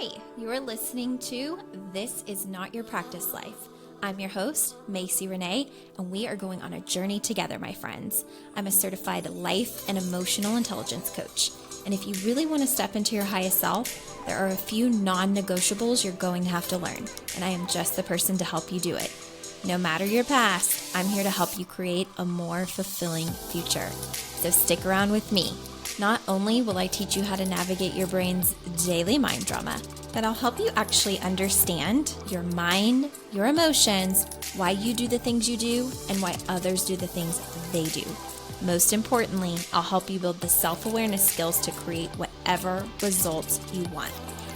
Hi, you're listening to This Is Not Your Practice Life. I'm your host, Macie Renee, and we are going on a journey together, my friends. I'm a certified life and emotional intelligence coach. And if you really want to step into your highest self, there are a few non-negotiables you're going to have to learn, and I am just the person to help you do it. No matter your past, I'm here to help you create a more fulfilling future. So stick around with me. Not only will I teach you how to navigate your brain's daily mind drama, but I'll help you actually understand your mind, your emotions, why you do the things you do, and why others do the things they do. Most importantly, I'll help you build the self-awareness skills to create whatever results you want.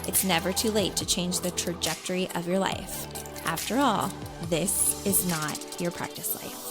It's never too late to change the trajectory of your life. After all, this is not your practice life.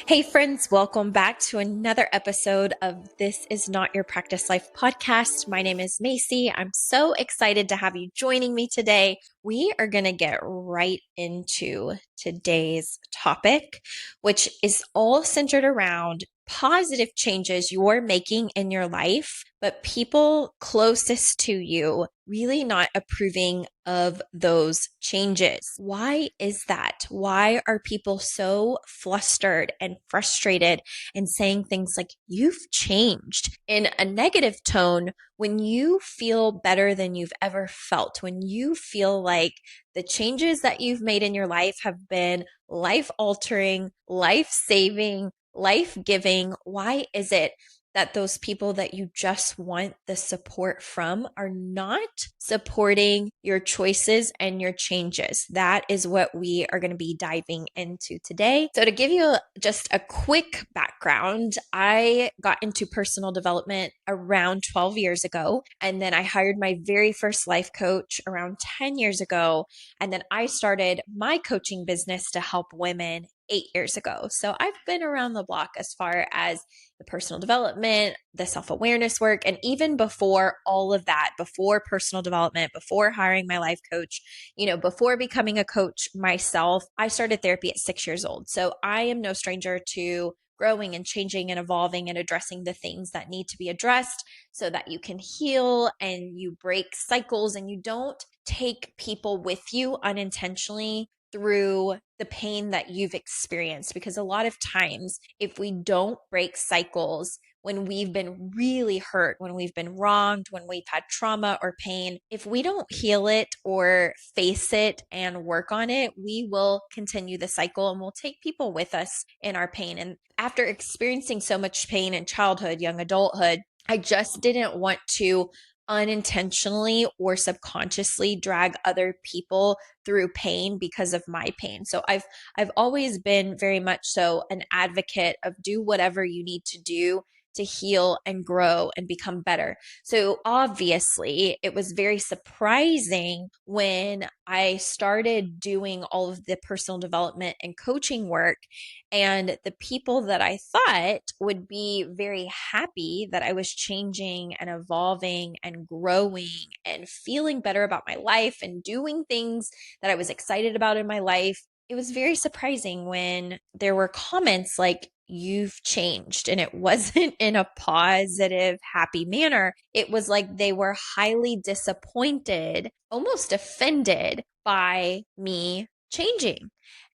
Hey friends, welcome back to another episode of This Is Not Your Practice Life podcast. My name is Macie. I'm so excited to have you joining me today. We are going to get right into today's topic, which is all centered around positive changes you're making in your life, but people closest to you really not approving of those changes. Why is that? Why are people so flustered and frustrated and saying things like, you've changed, in a negative tone when you feel better than you've ever felt, when you feel like the changes that you've made in your life have been life-altering, life-saving, life-giving? Why is it that those people that you just want the support from are not supporting your choices and your changes? That is what we are going to be diving into today. So to give you just a quick background, I got into personal development around 12 years ago, and then I hired my very first life coach around 10 years ago, and then I started my coaching business to help women 8 years ago. So I've been around the block as far as the personal development, the self-awareness work, and even before all of that, before personal development, before hiring my life coach, before becoming a coach myself, I started therapy at 6 years old. So I am no stranger to growing and changing and evolving and addressing the things that need to be addressed so that you can heal and you break cycles and you don't take people with you unintentionally through the pain that you've experienced. Because a lot of times, if we don't break cycles, when we've been really hurt, when we've been wronged, when we've had trauma or pain, if we don't heal it or face it and work on it, we will continue the cycle and we'll take people with us in our pain. And after experiencing so much pain in childhood, young adulthood, I just didn't want to unintentionally or subconsciously drag other people through pain because of my pain. So I've always been very much so an advocate of do whatever you need to do to heal and grow and become better. So obviously, it was very surprising when I started doing all of the personal development and coaching work, and the people that I thought would be very happy that I was changing and evolving and growing and feeling better about my life and doing things that I was excited about in my life. It was very surprising when there were comments like, you've changed. And it wasn't in a positive, happy manner. It was like they were highly disappointed, almost offended by me changing.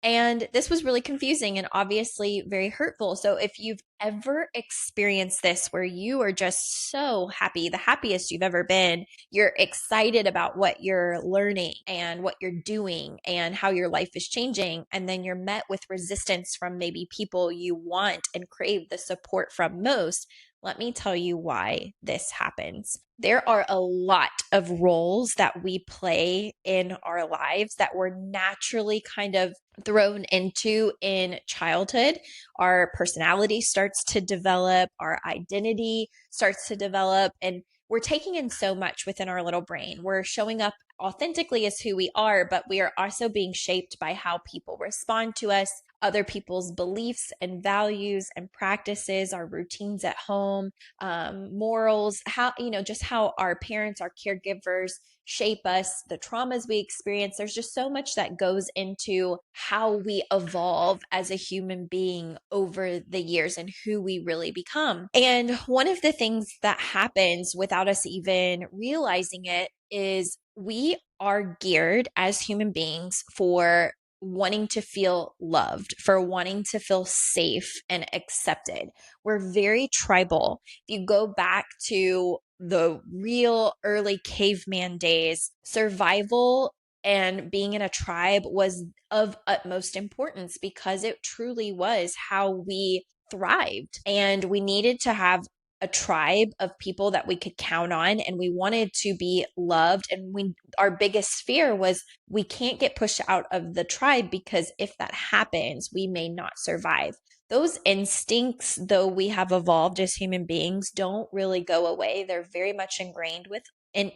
And this was really confusing and obviously very hurtful. So if you've ever experienced this where you are just so happy, the happiest you've ever been, you're excited about what you're learning and what you're doing and how your life is changing, and then you're met with resistance from maybe people you want and crave the support from most, let me tell you why this happens. There are a lot of roles that we play in our lives that we're naturally kind of thrown into in childhood. Our personality starts to develop, our identity starts to develop, and we're taking in so much within our little brain. We're showing up authentically as who we are, but we are also being shaped by how people respond to us, other people's beliefs and values and practices, our routines at home, morals, how, just how our parents, our caregivers shape us, the traumas we experience. There's just so much that goes into how we evolve as a human being over the years and who we really become. And one of the things that happens without us even realizing it is we are geared as human beings for wanting to feel loved, for wanting to feel safe and accepted. We're very tribal. If you go back to the real early caveman days, survival and being in a tribe was of utmost importance because it truly was how we thrived. And we needed to have a tribe of people that we could count on, and we wanted to be loved. And our biggest fear was we can't get pushed out of the tribe, because if that happens, we may not survive. Those instincts, though we have evolved as human beings, don't really go away. They're very much ingrained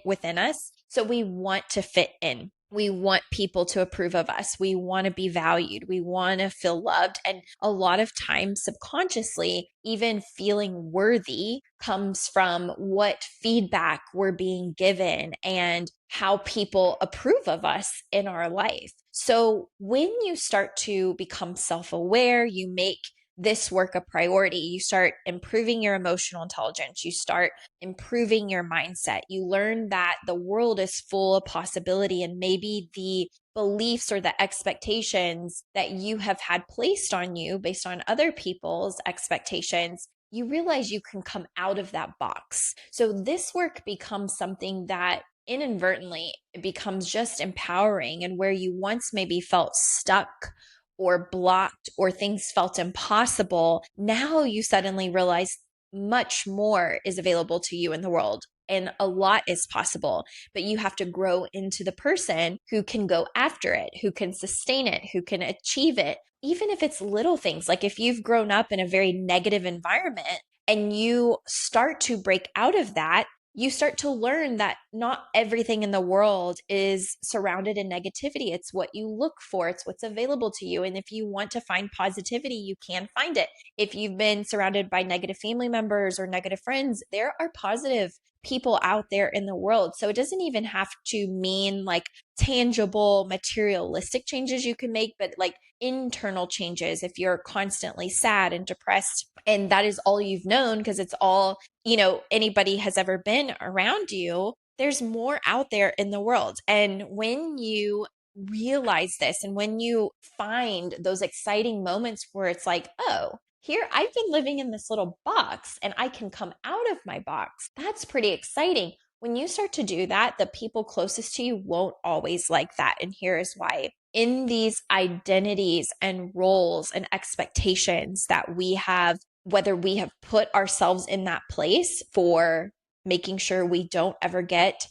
within us. So we want to fit in. We want people to approve of us. We want to be valued. We want to feel loved. And a lot of times, subconsciously, even feeling worthy comes from what feedback we're being given and how people approve of us in our life. So when you start to become self-aware, you make this work a priority. You start improving your emotional intelligence. You start improving your mindset. You learn that the world is full of possibility, and maybe the beliefs or the expectations that you have had placed on you based on other people's expectations, you realize you can come out of that box. So this work becomes something that inadvertently it becomes just empowering, and where you once maybe felt stuck or blocked or things felt impossible, now you suddenly realize much more is available to you in the world, and a lot is possible, but you have to grow into the person who can go after it, who can sustain it, who can achieve it, even if it's little things. Like if you've grown up in a very negative environment and you start to break out of that, you start to learn that not everything in the world is surrounded in negativity. It's what you look for. It's what's available to you. And if you want to find positivity, you can find it. If you've been surrounded by negative family members or negative friends, there are positive people out there in the world. So it doesn't even have to mean like tangible, materialistic changes you can make, but like internal changes. If you're constantly sad and depressed, and that is all you've known because it's all, anybody has ever been around you, there's more out there in the world. And when you realize this, and when you find those exciting moments where it's like, oh, here I've been living in this little box and I can come out of my box, that's pretty exciting. When you start to do that, the people closest to you won't always like that. And here is why. In these identities and roles and expectations that we have, whether we have put ourselves in that place for making sure we don't ever get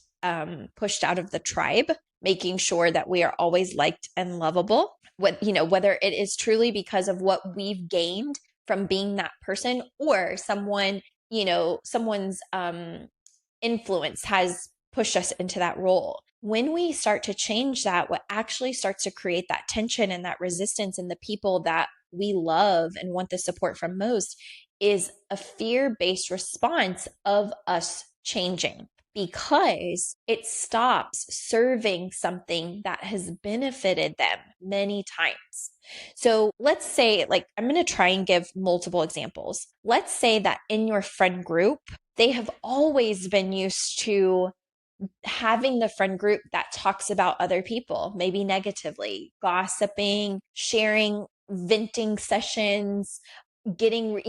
pushed out of the tribe, making sure that we are always liked and lovable, whether it is truly because of what we've gained from being that person, or someone's influence has pushed us into that role. When we start to change that, what actually starts to create that tension and that resistance in the people that we love and want the support from most is a fear-based response of us changing, because it stops serving something that has benefited them many times. So let's say, I'm going to try and give multiple examples. Let's say that in your friend group, they have always been used to having the friend group that talks about other people, maybe negatively, gossiping, sharing, venting sessions, getting,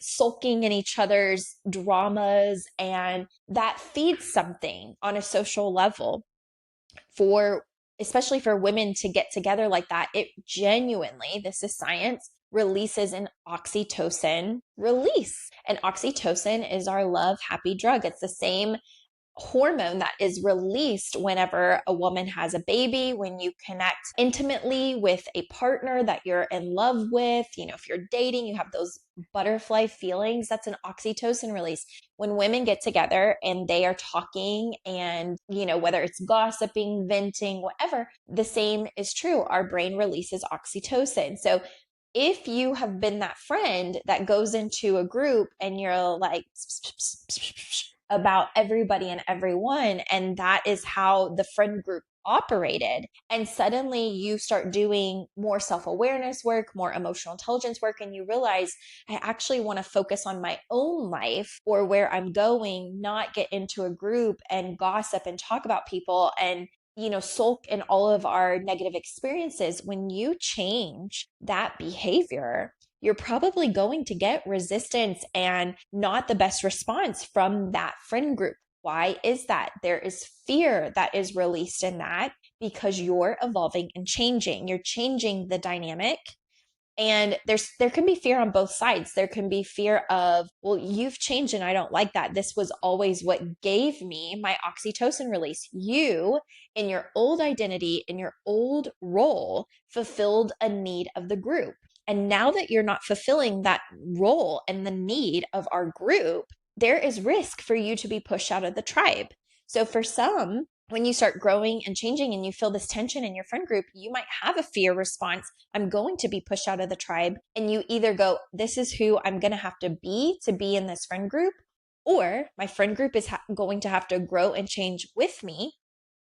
sulking in each other's dramas. And that feeds something on a social level especially for women to get together like that. It genuinely, this is science, releases an oxytocin release. And oxytocin is our love happy drug. It's the same hormone that is released whenever a woman has a baby, when you connect intimately with a partner that you're in love with. If you're dating, you have those butterfly feelings. That's an oxytocin release. When women get together and they are talking and, whether it's gossiping, venting, whatever, the same is true. Our brain releases oxytocin. So if you have been that friend that goes into a group and you're like about everybody and everyone, and that is how the friend group operated, and suddenly you start doing more self-awareness work, more emotional intelligence work, and you realize I actually want to focus on my own life or where I'm going, not get into a group and gossip and talk about people and sulk in all of our negative experiences. When you change that behavior, you're probably going to get resistance and not the best response from that friend group. Why is that? There is fear that is released in that because you're evolving and changing. You're changing the dynamic. And there can be fear on both sides. There can be fear of, well, you've changed and I don't like that. This was always what gave me my oxytocin release. You, in your old identity, in your old role, fulfilled a need of the group. And now that you're not fulfilling that role and the need of our group, there is risk for you to be pushed out of the tribe. So for some, when you start growing and changing and you feel this tension in your friend group, you might have a fear response. I'm going to be pushed out of the tribe. And you either go, this is who I'm going to have to be in this friend group, or my friend group is going to have to grow and change with me,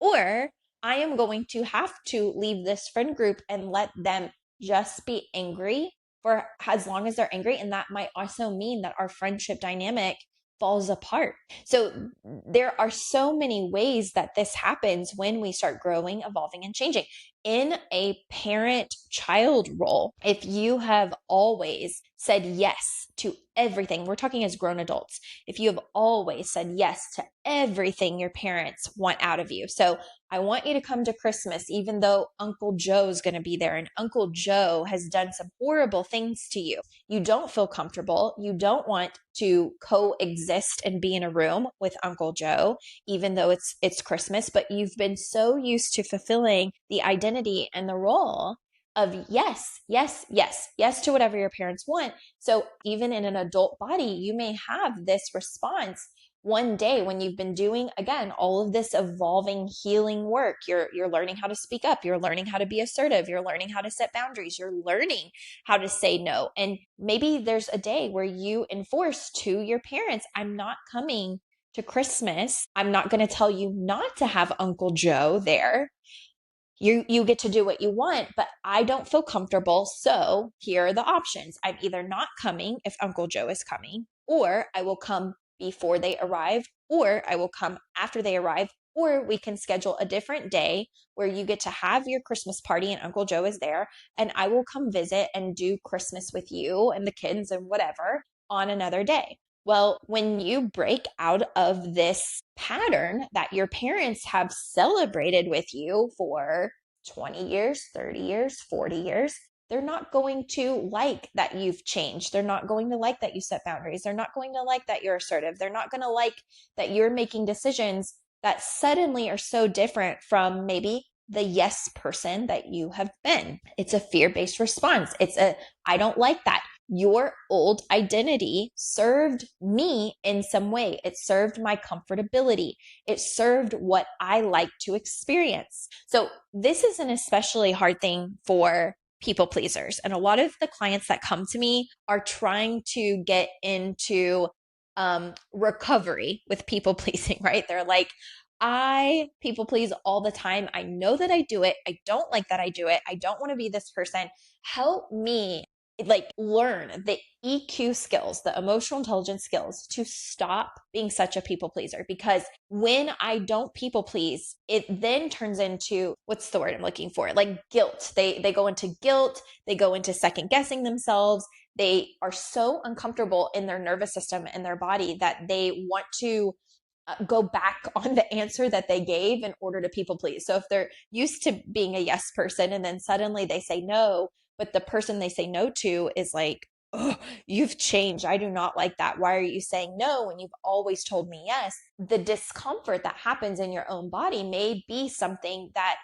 or I am going to have to leave this friend group and let them just be angry for as long as they're angry. And that might also mean that our friendship dynamic falls apart. So there are so many ways that this happens when we start growing, evolving, and changing. In a parent-child role, if you have always said yes to everything, we're talking as grown adults, if you have always said yes to everything your parents want out of you. So I want you to come to Christmas, even though Uncle Joe's going to be there and Uncle Joe has done some horrible things to you. You don't feel comfortable. You don't want to coexist and be in a room with Uncle Joe, even though it's Christmas, but you've been so used to fulfilling the identity and the role of yes, yes, yes, yes to whatever your parents want. So even in an adult body, you may have this response one day when you've been doing, again, all of this evolving healing work. You're learning how to speak up. You're learning how to be assertive. You're learning how to set boundaries. You're learning how to say no. And maybe there's a day where you enforce to your parents, I'm not coming to Christmas. I'm not going to tell you not to have Uncle Joe there. You get to do what you want, but I don't feel comfortable. So here are the options. I'm either not coming if Uncle Joe is coming, or I will come before they arrive, or I will come after they arrive, or we can schedule a different day where you get to have your Christmas party and Uncle Joe is there, and I will come visit and do Christmas with you and the kids and whatever on another day. Well, when you break out of this pattern that your parents have celebrated with you for 20 years, 30 years, 40 years, they're not going to like that you've changed. They're not going to like that you set boundaries. They're not going to like that you're assertive. They're not going to like that you're making decisions that suddenly are so different from maybe the yes person that you have been. It's a fear-based response. I don't like that. Your old identity served me in some way. It served my comfortability. It served what I like to experience. So this is an especially hard thing for people pleasers. And a lot of the clients that come to me are trying to get into recovery with people pleasing, right? They're like, I people please all the time. I know that I do it. I don't like that I do it. I don't want to be this person. Help me learn the EQ skills, the emotional intelligence skills to stop being such a people pleaser. Because when I don't people please, it then turns into, what's the word I'm looking for? Like guilt. They go into guilt. They go into second guessing themselves. They are so uncomfortable in their nervous system and their body that they want to go back on the answer that they gave in order to people please. So if they're used to being a yes person and then suddenly they say no, but the person they say no to is like, oh, you've changed. I do not like that. Why are you saying no when you've always told me yes? The discomfort that happens in your own body may be something that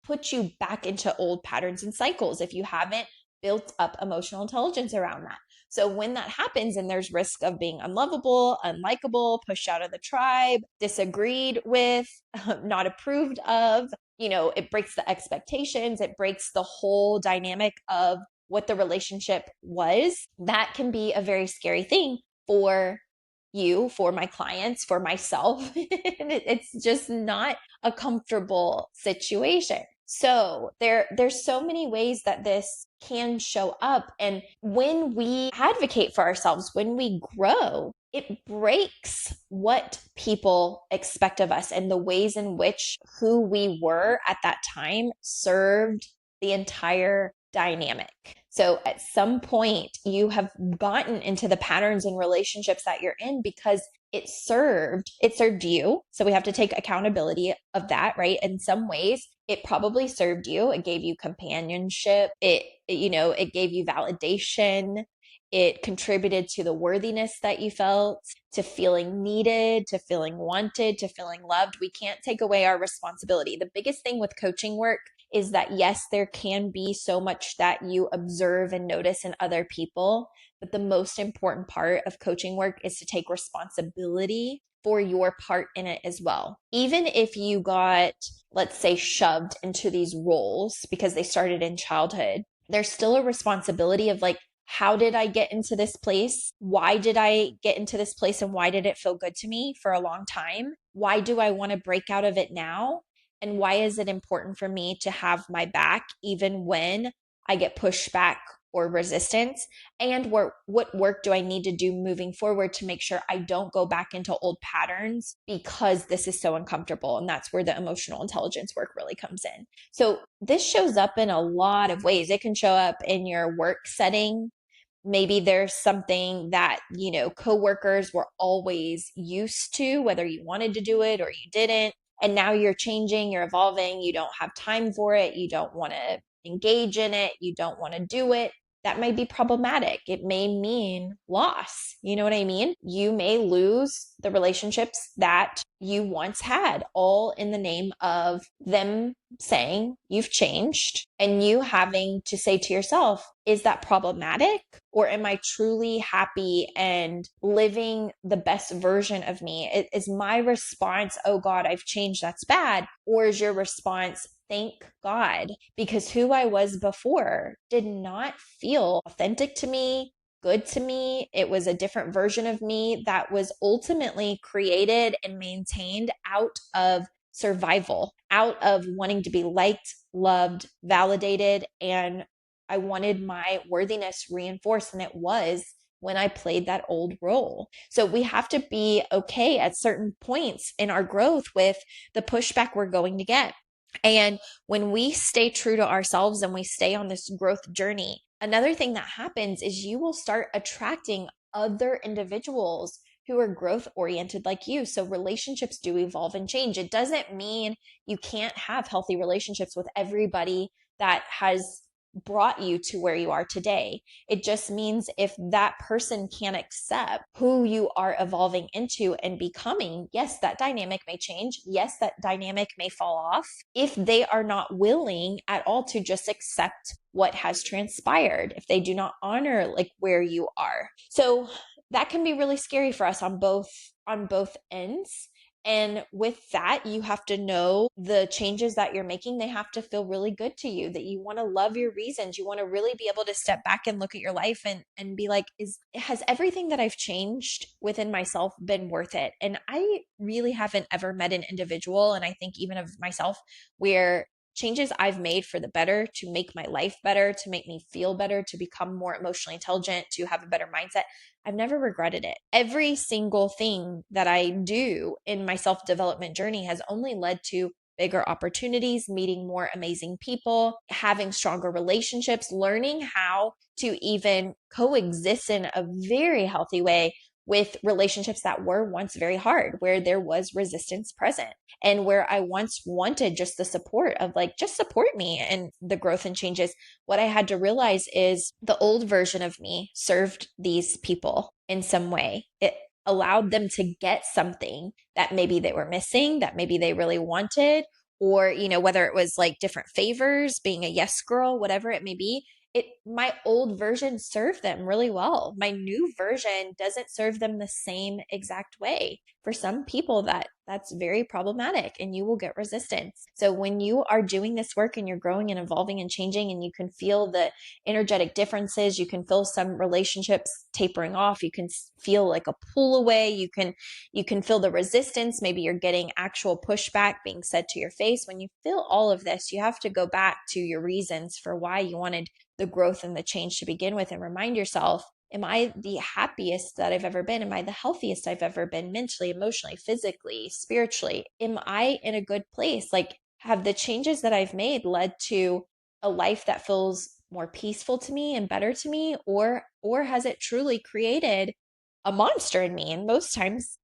puts you back into old patterns and cycles if you haven't built up emotional intelligence around that. So when that happens and there's risk of being unlovable, unlikable, pushed out of the tribe, disagreed with, not approved of, it breaks the expectations. It breaks the whole dynamic of what the relationship was, that can be a very scary thing for you, for my clients, for myself. It's just not a comfortable situation. So there's so many ways that this can show up. And when we advocate for ourselves, when we grow, it breaks what people expect of us and the ways in which who we were at that time served the entire dynamic. So at some point, you have gotten into the patterns and relationships that you're in because it served you. So we have to take accountability of that, right? In some ways, it probably served you. It gave you companionship. It gave you validation. It contributed to the worthiness that you felt, to feeling needed, to feeling wanted, to feeling loved. We can't take away our responsibility. The biggest thing with coaching work is that, yes, there can be so much that you observe and notice in other people, but the most important part of coaching work is to take responsibility for your part in it as well. Even if you got, let's say, shoved into these roles because they started in childhood, there's still a responsibility of like, how did I get into this place? Why did I get into this place and why did it feel good to me for a long time? Why do I want to break out of it now? And why is it important for me to have my back even when I get pushback or resistance? And what work do I need to do moving forward to make sure I don't go back into old patterns because this is so uncomfortable? And that's where the emotional intelligence work really comes in. So this shows up in a lot of ways. It can show up in your work setting. Maybe there's something that, coworkers were always used to, whether you wanted to do it or you didn't. And now you're changing, you're evolving, you don't have time for it, you don't want to engage in it, you don't want to do it. That might be problematic. It may mean loss. You know what I mean? You may lose the relationships that you once had, all in the name of them saying you've changed and you having to say to yourself, is that problematic? Or am I truly happy and living the best version of me? Is my response, oh God, I've changed, that's bad? Or is your response, thank God, because who I was before did not feel authentic to me, good to me. It was a different version of me that was ultimately created and maintained out of survival, out of wanting to be liked, loved, validated, and I wanted my worthiness reinforced, and it was when I played that old role. So we have to be okay at certain points in our growth with the pushback we're going to get. And when we stay true to ourselves and we stay on this growth journey, another thing that happens is you will start attracting other individuals who are growth oriented like you. So relationships do evolve and change. It doesn't mean you can't have healthy relationships with everybody that has brought you to where you are today. It just means if that person can't accept who you are evolving into and becoming, yes, that dynamic may change. Yes, that dynamic may fall off if they are not willing at all to just accept what has transpired, if they do not honor like where you are. So that can be really scary for us on both ends. And with that, you have to know the changes that you're making, they have to feel really good to you, that you want to love your reasons. You want to really be able to step back and look at your life and be like, has everything that I've changed within myself been worth it? And I really haven't ever met an individual, and I think even of myself, where changes I've made for the better, to make my life better, to make me feel better, to become more emotionally intelligent, to have a better mindset, I've never regretted it. Every single thing that I do in my self-development journey has only led to bigger opportunities, meeting more amazing people, having stronger relationships, learning how to even coexist in a very healthy way with relationships that were once very hard, where there was resistance present, and where I once wanted just the support of like, just support me and the growth and changes. What I had to realize is the old version of me served these people in some way. It allowed them to get something that maybe they were missing, that maybe they really wanted, or, whether it was like different favors, being a yes girl, whatever it may be, my old version served them really well. My new version doesn't serve them the same exact way. For some people that's very problematic and you will get resistance. So when you are doing this work and you're growing and evolving and changing and you can feel the energetic differences, you can feel some relationships tapering off, you can feel like a pull away, you can feel the resistance, maybe you're getting actual pushback being said to your face. When you feel all of this, you have to go back to your reasons for why you wanted the growth and the change to begin with and remind yourself, am I the happiest that I've ever been? Am I the healthiest I've ever been mentally, emotionally, physically, spiritually? Am I in a good place? Like, have the changes that I've made led to a life that feels more peaceful to me and better to me? Or has it truly created a monster in me? And most times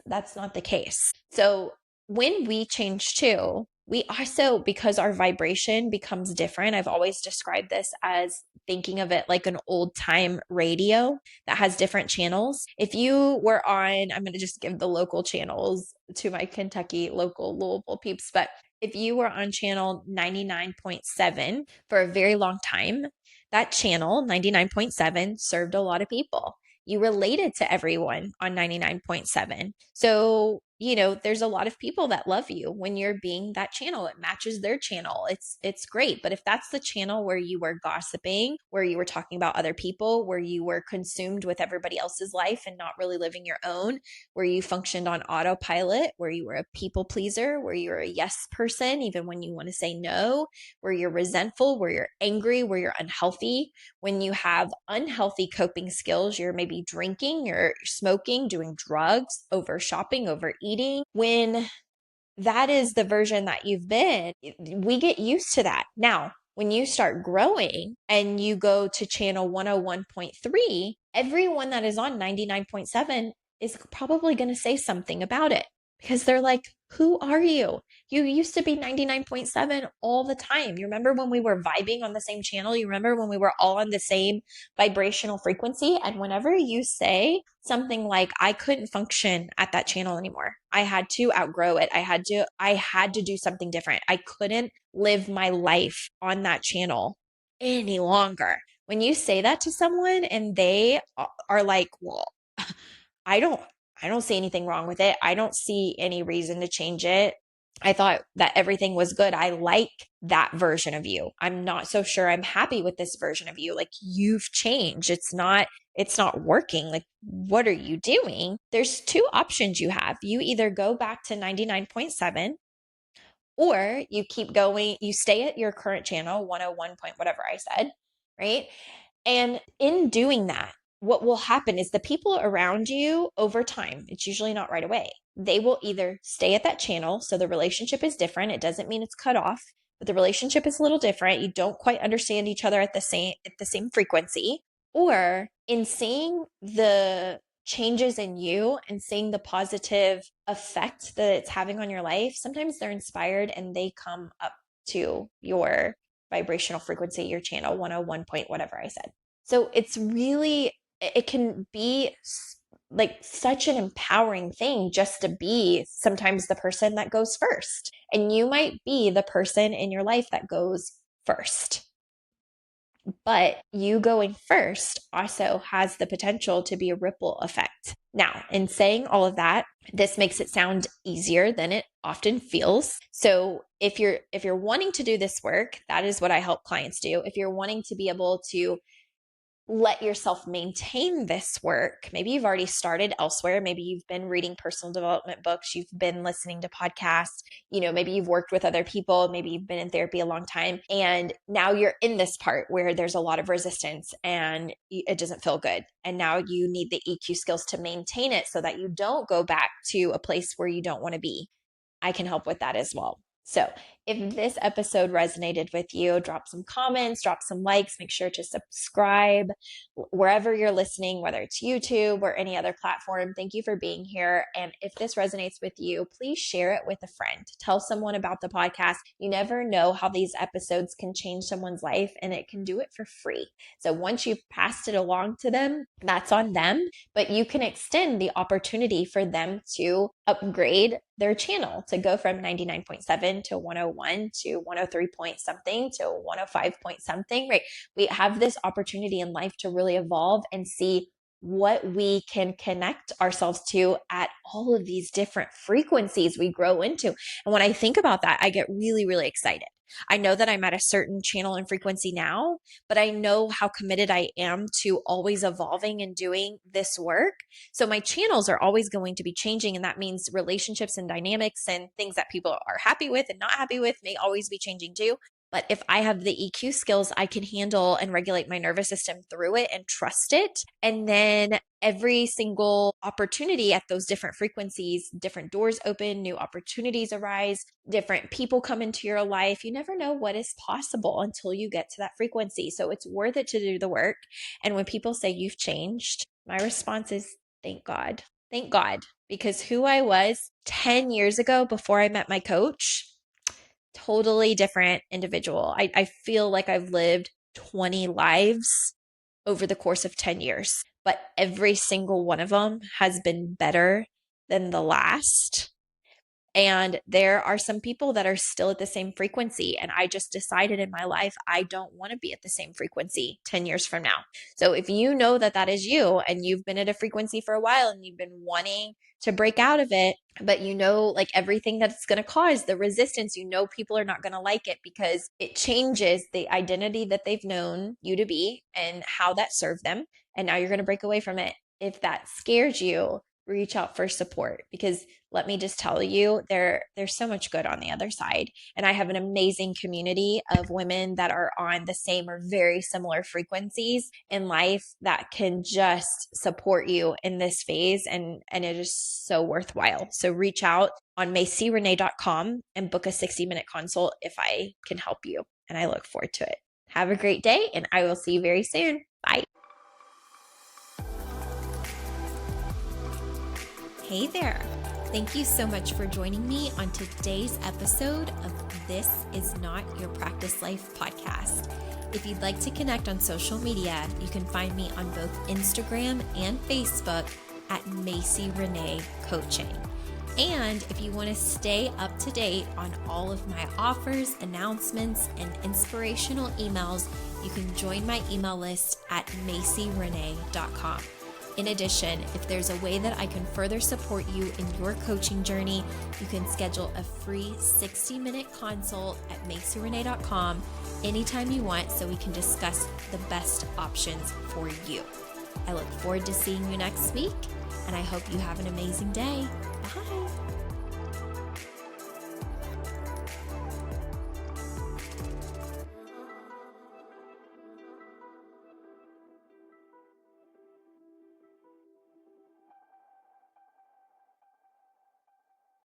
that's not the case. So when we change too, we also, because our vibration becomes different, I've always described this as thinking of it like an old time radio that has different channels. If you were on, I'm going to just give the local channels to my Kentucky local Louisville peeps, but if you were on channel 99.7 for a very long time, that channel 99.7 served a lot of people. You related to everyone on 99.7. So, there's a lot of people that love you when you're being that channel. It matches their channel. It's great. But if that's the channel where you were gossiping, where you were talking about other people, where you were consumed with everybody else's life and not really living your own, where you functioned on autopilot, where you were a people pleaser, where you're a yes person, even when you want to say no, where you're resentful, where you're angry, where you're unhealthy, when you have unhealthy coping skills, you're maybe drinking, you're smoking, doing drugs, over shopping, overeating. When that is the version that you've been, we get used to that. Now, when you start growing and you go to channel 101.3, everyone that is on 99.7 is probably going to say something about it because they're like, who are you? You used to be 99.7 all the time. You remember when we were vibing on the same channel? You remember when we were all on the same vibrational frequency? And whenever you say something like, I couldn't function at that channel anymore, I had to outgrow it. I had to do something different. I couldn't live my life on that channel any longer. When you say that to someone and they are like, well, I don't see anything wrong with it. I don't see any reason to change it. I thought that everything was good. I like that version of you. I'm not so sure I'm happy with this version of you. Like, you've changed. It's not working. Like, what are you doing? There's two options you have. You either go back to 99.7 or you keep going, you stay at your current channel, 101 point whatever I said, right? And in doing that, what will happen is the people around you over time, it's usually not right away, they will either stay at that channel. So the relationship is different. It doesn't mean it's cut off, but the relationship is a little different. You don't quite understand each other at the same frequency. Or in seeing the changes in you and seeing the positive effect that it's having on your life, sometimes they're inspired and they come up to your vibrational frequency, your channel 101 point whatever I said. So it can be like such an empowering thing just to be sometimes the person that goes first. And you might be the person in your life that goes first. But you going first also has the potential to be a ripple effect. Now, in saying all of that, this makes it sound easier than it often feels. So if you're wanting to do this work, that is what I help clients do. If you're wanting to be able to let yourself maintain this work. Maybe you've already started elsewhere. Maybe you've been reading personal development books. You've been listening to podcasts. Maybe you've worked with other people. Maybe you've been in therapy a long time. And now you're in this part where there's a lot of resistance and it doesn't feel good. And now you need the EQ skills to maintain it so that you don't go back to a place where you don't want to be. I can help with that as well. So if this episode resonated with you, drop some comments, drop some likes, make sure to subscribe wherever you're listening, whether it's YouTube or any other platform. Thank you for being here. And if this resonates with you, please share it with a friend. Tell someone about the podcast. You never know how these episodes can change someone's life, and it can do it for free. So once you've passed it along to them, that's on them, but you can extend the opportunity for them to upgrade their channel to go from 99.7 to 101 to 103 point something to 105 point something, right? We have this opportunity in life to really evolve and see what we can connect ourselves to at all of these different frequencies we grow into. And when I think about that, I get really, really excited. I know that I'm at a certain channel and frequency now, but I know how committed I am to always evolving and doing this work. So my channels are always going to be changing. And that means relationships and dynamics and things that people are happy with and not happy with may always be changing too. But if I have the EQ skills, I can handle and regulate my nervous system through it and trust it. And then every single opportunity at those different frequencies, different doors open, new opportunities arise, different people come into your life. You never know what is possible until you get to that frequency. So it's worth it to do the work. And when people say you've changed, my response is thank God. Thank God. Because who I was 10 years ago before I met my coach, totally different individual. I feel like I've lived 20 lives over the course of 10 years, but every single one of them has been better than the last. And there are some people that are still at the same frequency. And I just decided in my life, I don't want to be at the same frequency 10 years from now. So if you know that that is you and you've been at a frequency for a while and you've been wanting to break out of it, but you know, like everything that's going to cause the resistance, you know, people are not going to like it because it changes the identity that they've known you to be and how that served them. And now you're going to break away from it. If that scares you, reach out for support, because let me just tell you, there's so much good on the other side. And I have an amazing community of women that are on the same or very similar frequencies in life that can just support you in this phase. And it is so worthwhile. So reach out on macierenee.com and book a 60-minute consult if I can help you. And I look forward to it. Have a great day, and I will see you very soon. Bye. Hey there. Thank you so much for joining me on today's episode of This Is Not Your Practice Life podcast. If you'd like to connect on social media, you can find me on both Instagram and Facebook at Macie Renee Coaching. And if you want to stay up to date on all of my offers, announcements, and inspirational emails, you can join my email list at macierenee.com. In addition, if there's a way that I can further support you in your coaching journey, you can schedule a free 60-minute consult at macierenee.com anytime you want so we can discuss the best options for you. I look forward to seeing you next week, and I hope you have an amazing day. Bye.